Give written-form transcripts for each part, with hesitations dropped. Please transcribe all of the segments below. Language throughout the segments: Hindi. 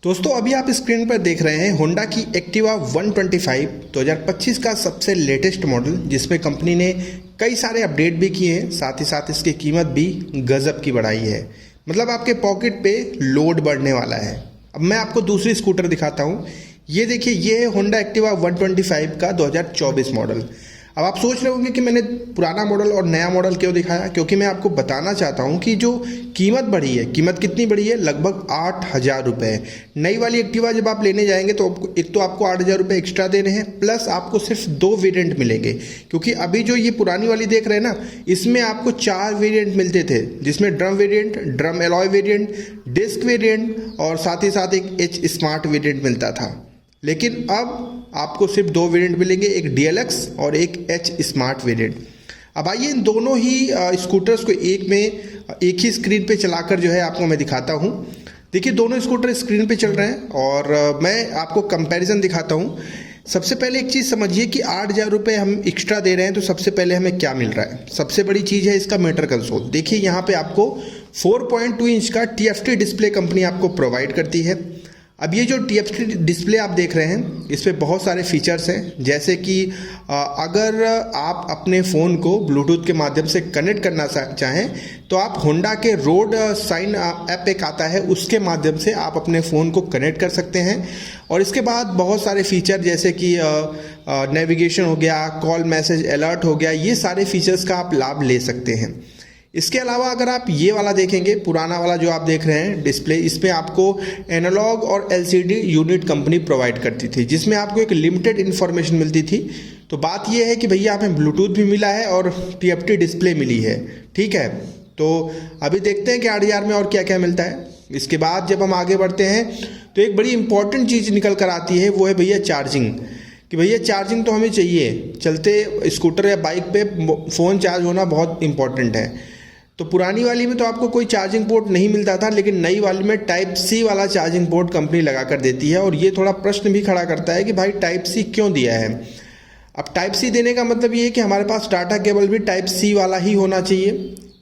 दोस्तों अभी आप स्क्रीन पर देख रहे हैं होंडा की एक्टिवा 125 2025 का सबसे लेटेस्ट मॉडल, जिसमें कंपनी ने कई सारे अपडेट भी किए हैं। साथ ही साथ इसकी कीमत भी गजब की बढ़ाई है। मतलब आपके पॉकेट पे लोड बढ़ने वाला है। अब मैं आपको दूसरी स्कूटर दिखाता हूँ। ये देखिए, ये है होंडा एक्टिवा 125 का 2024 मॉडल। अब आप सोच रहे होंगे कि मैंने पुराना मॉडल और नया मॉडल क्यों दिखाया, क्योंकि मैं आपको बताना चाहता हूं कि जो कीमत बढ़ी है, कीमत कितनी बढ़ी है, लगभग 8,000 रुपये। नई वाली एक्टिवा जब आप लेने जाएंगे तो एक तो आपको 8,000 रुपये एक्स्ट्रा देने हैं, प्लस आपको सिर्फ 2 वेरिएंट मिलेंगे। क्योंकि अभी जो ये पुरानी वाली देख रहे हैं ना, इसमें आपको 4 वेरिएंट मिलते थे, जिसमें drum variant, drum alloy variant, disc variant और साथ ही साथ एक एच स्मार्ट वेरिएंट मिलता था। लेकिन अब आपको सिर्फ 2 वेरिएंट मिलेंगे, एक डीएलएक्स और एक एच स्मार्ट वेरिएंट। अब आइए इन दोनों ही स्कूटर्स को एक ही स्क्रीन पे चलाकर जो है आपको मैं दिखाता हूँ। देखिए, दोनों स्कूटर स्क्रीन पे चल रहे हैं और मैं आपको कंपैरिजन दिखाता हूँ। सबसे पहले एक चीज़ समझिए कि 8,000 रुपये हम एक्स्ट्रा दे रहे हैं, तो सबसे पहले हमें क्या मिल रहा है। सबसे बड़ी चीज़ है इसका मीटर कंसोल। देखिए यहाँ पे आपको 4.2 इंच का TFT डिस्प्ले कंपनी आपको प्रोवाइड करती है। अब ये जो TFT डिस्प्ले आप देख रहे हैं, इस पर बहुत सारे फीचर्स हैं, जैसे कि अगर आप अपने फ़ोन को ब्लूटूथ के माध्यम से कनेक्ट करना चाहें तो आप होंडा के रोड साइन ऐप एक आता है, उसके माध्यम से आप अपने फ़ोन को कनेक्ट कर सकते हैं। और इसके बाद बहुत सारे फीचर जैसे कि नेविगेशन हो गया, कॉल मैसेज अलर्ट हो गया, ये सारे फीचर्स का आप लाभ ले सकते हैं। इसके अलावा अगर आप ये वाला देखेंगे, पुराना वाला जो आप देख रहे हैं डिस्प्ले, इसमें आपको एनालॉग और LCD यूनिट कंपनी प्रोवाइड करती थी, जिसमें आपको एक लिमिटेड इन्फॉर्मेशन मिलती थी। तो बात ये है कि भैया हमें ब्लूटूथ भी मिला है और TFT डिस्प्ले मिली है, ठीक है। तो अभी देखते हैं कि 8,000 में और क्या क्या मिलता है। इसके बाद जब हम आगे बढ़ते हैं तो एक बड़ी इंपॉर्टेंट चीज़ निकल कर आती है, वो है भैया चार्जिंग। कि भैया चार्जिंग तो हमें चाहिए, चलते स्कूटर या बाइक पे फ़ोन चार्ज होना बहुत इंपॉर्टेंट है। तो पुरानी वाली में तो आपको कोई चार्जिंग पोर्ट नहीं मिलता था, लेकिन नई वाली में टाइप C वाला चार्जिंग पोर्ट कंपनी लगा कर देती है। और ये थोड़ा प्रश्न भी खड़ा करता है कि भाई टाइप C क्यों दिया है। अब टाइप C देने का मतलब ये है कि हमारे पास डाटा केबल भी टाइप C वाला ही होना चाहिए,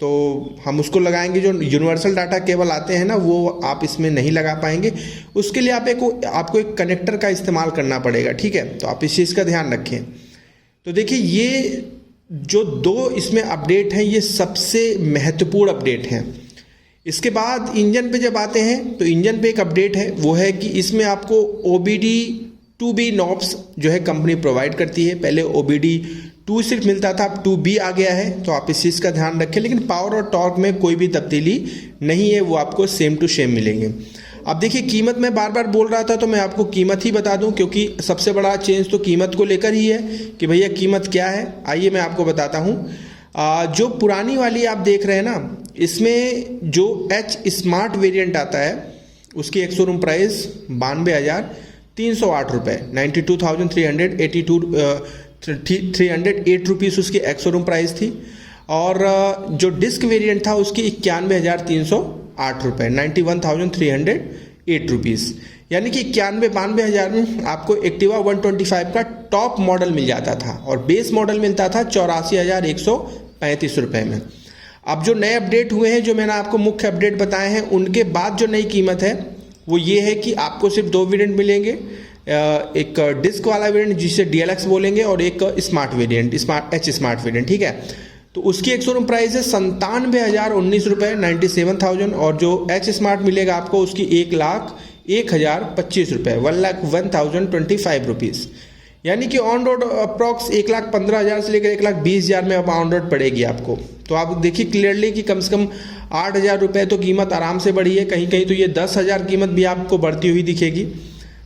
तो हम उसको लगाएंगे। जो यूनिवर्सल डाटा केबल आते हैं ना, वो आप इसमें नहीं लगा पाएंगे। उसके लिए आपको एक कनेक्टर का इस्तेमाल करना पड़ेगा, ठीक है। तो आप इस चीज़ का ध्यान रखें। तो देखिए, ये जो 2 इसमें अपडेट हैं, ये सबसे महत्वपूर्ण अपडेट हैं। इसके बाद इंजन पे जब आते हैं तो इंजन पे एक अपडेट है, वो है कि इसमें आपको OBD2B नॉब्स जो है कंपनी प्रोवाइड करती है। पहले OBD2 सिर्फ मिलता था, अब 2B आ गया है, तो आप इस चीज़ का ध्यान रखें। लेकिन पावर और टॉर्क में कोई भी तब्दीली नहीं है, वो आपको सेम टू सेम मिलेंगे। अब देखिए, कीमत मैं बार बार बोल रहा था, तो मैं आपको कीमत ही बता दूं, क्योंकि सबसे बड़ा चेंज तो कीमत को लेकर ही है कि भैया कीमत क्या है। आइए मैं आपको बताता हूं। जो पुरानी वाली आप देख रहे हैं ना, इसमें जो एच स्मार्ट वेरिएंट आता है, उसकी एक शोरूम प्राइस 92,308 रुपये, 92,308 रुपीज़ उसकी एक शोरूम प्राइस थी। और जो डिस्क वेरिएंट था उसकी 91,308 रुपये, 91,308 रुपीज़। यानी कि 92 हज़ार में आपको एक्टिवा 125 का टॉप मॉडल मिल जाता था और बेस मॉडल मिलता था 84,135 रुपये में। अब जो नए अपडेट हुए हैं, जो मैंने आपको मुख्य अपडेट बताए हैं, उनके बाद जो नई कीमत है वो ये है कि आपको सिर्फ 2 वेरिएंट मिलेंगे। एक डिस्क वाला वेरिएंट जिसे DLX बोलेंगे, और एक smart variant, H smart variant, ठीक है। तो उसकी एक शोरूम प्राइस है 97,019 रुपये, 97,000। और जो एच स्मार्ट मिलेगा आपको, उसकी 1,01,025 रुपये, 1,01,025 रुपीज़। यानी कि ऑन रोड अप्रॉक्स 1,15,000 से लेकर 1,20,000 में अब ऑन रोड पड़ेगी आपको। तो आप देखिए क्लियरली कि कम से कम 8,000 रुपये तो कीमत आराम से बढ़ी है। कहीं कहीं तो ये 10,000 कीमत भी आपको बढ़ती हुई दिखेगी।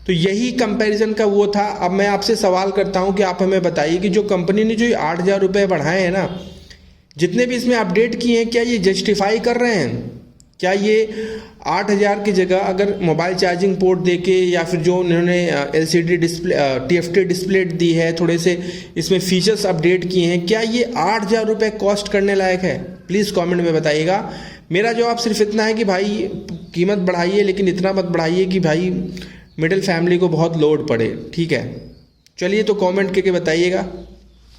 तो यही कंपैरिजन का वो था। अब मैं आपसे सवाल करता हूँ कि आप हमें बताइए कि जो कंपनी ने जो 8,000 रुपये बढ़ाए हैं ना, जितने भी इसमें अपडेट किए हैं, क्या ये जस्टिफाई कर रहे हैं? क्या ये 8,000 की जगह अगर मोबाइल चार्जिंग पोर्ट देके, या फिर जो उन्होंने LCD डिस्प्ले, TFT डिस्प्ले दी है, थोड़े से इसमें फीचर्स अपडेट किए हैं, क्या ये 8,000 रुपये कॉस्ट करने लायक है? प्लीज़ कमेंट में बताइएगा। मेरा जवाब सिर्फ इतना है कि भाई कीमत बढ़ाइए, लेकिन इतना मत बढ़ाइए कि भाई मिडिल फैमिली को बहुत लोड पड़े, ठीक है। चलिए, तो कमेंट करके बताइएगा।